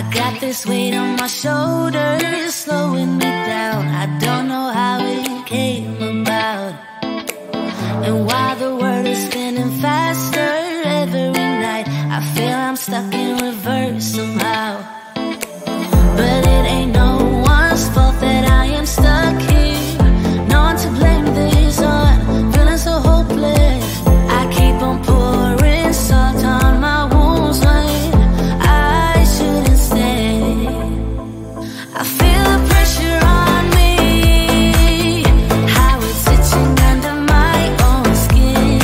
I got this weight on my shoulders, slowing me down. I don't know how it came about. And while the world is spinning faster every night, I feel I'm stuck in reverse somehow. But it ain't no one's fault that I am stuck here. No one to blame this on, feeling so hopeless. I keep on pouring salt on my wounds when I shouldn't stay. I feel the pressure on me, how it's itching under my own skin.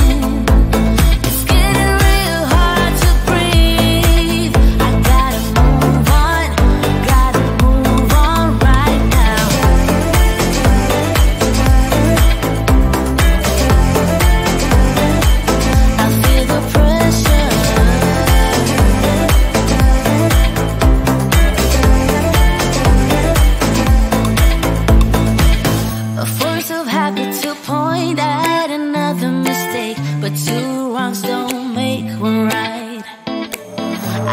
It's getting real hard to breathe. I gotta move on right now. I feel the pressure. A force of habit to point at another mistake, but two wrongs don't make one right.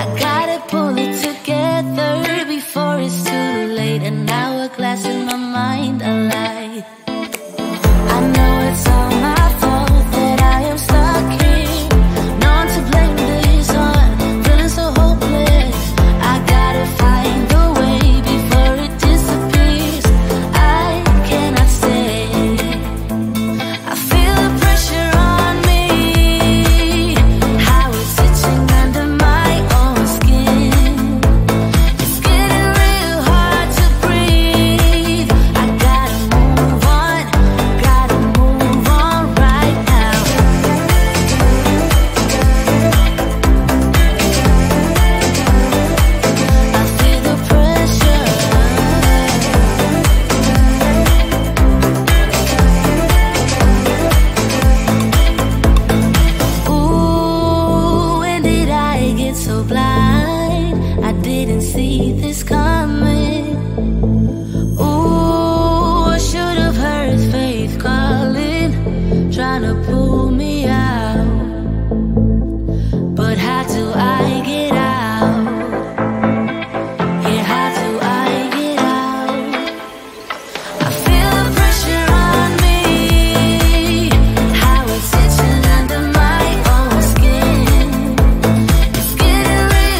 I gotta pull it together before it's too late. An hourglass in my mind, a light. I know it's all my fault that I am stuck here. No one to blame this on, feeling so hopeless. I gotta find a way before it disappears. I cannot stay. I feel the pressure on me, how it's itching under my own skin. It's getting real hard to breathe. I gotta move on right now. I feel the pressure. Ooh, when did I get so blind? I didn't see this coming. Ooh, I should have heard faith calling, trying to pull me out. But how do I get out? Yeah, how do I get out? I feel the pressure on me, how it's itching under my own skin. It's getting real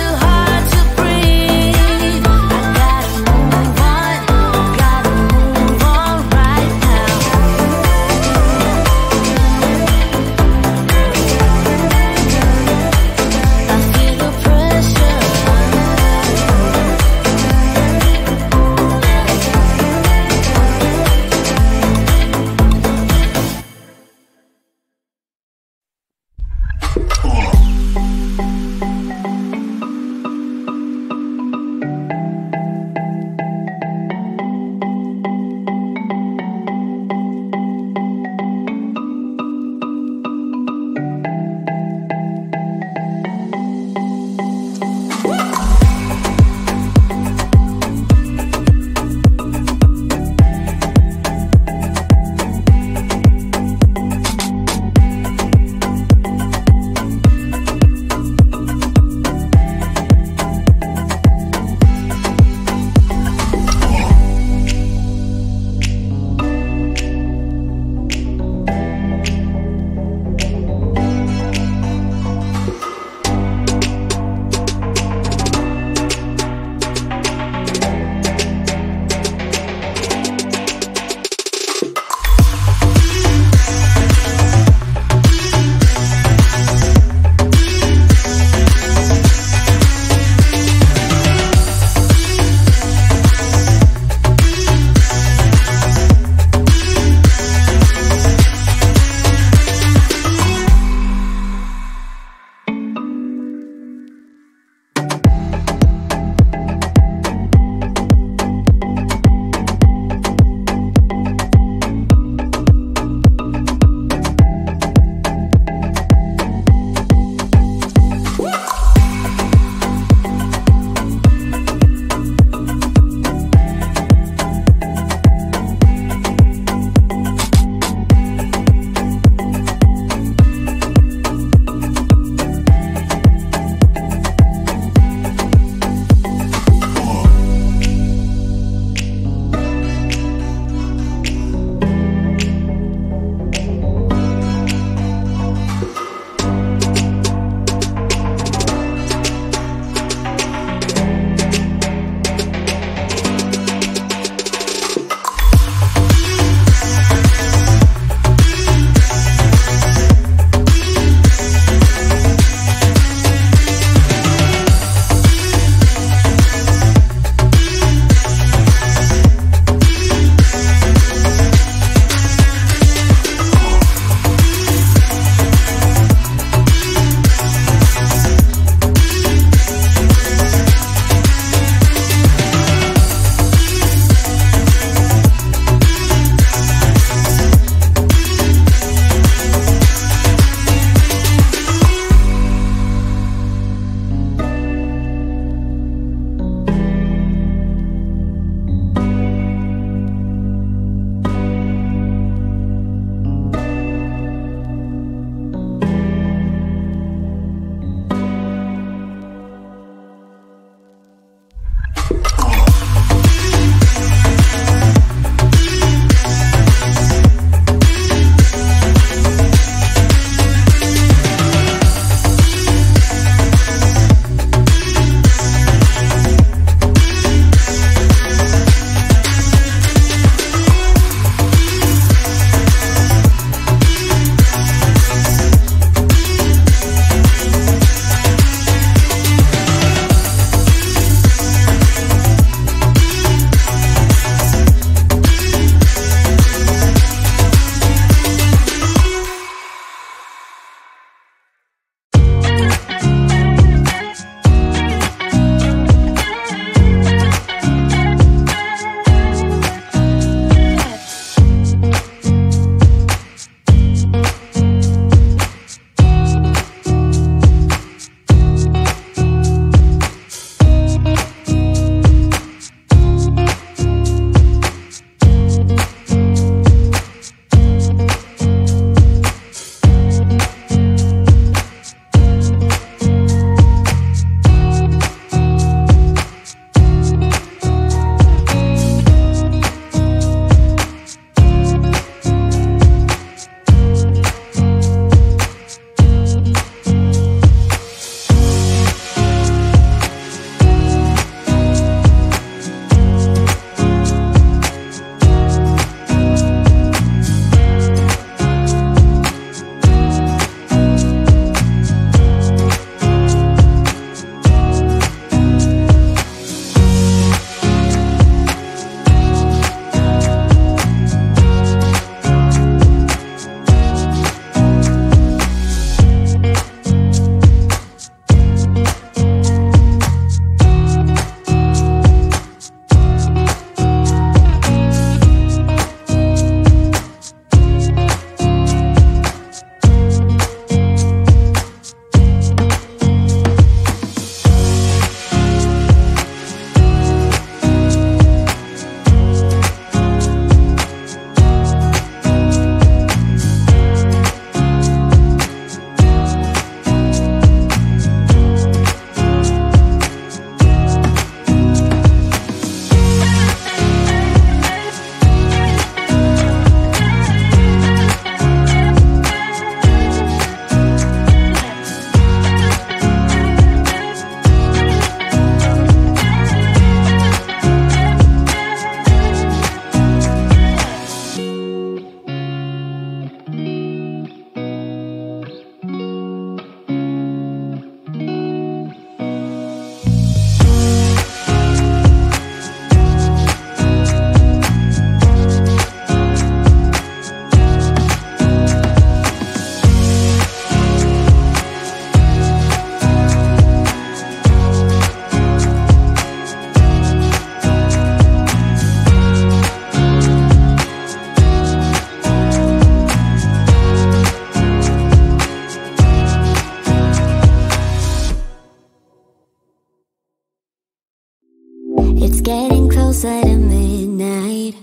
getting closer to midnight.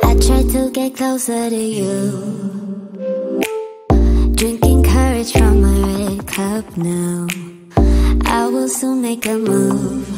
I try to get closer to you, drinking courage from a red cup now. I will soon make a move.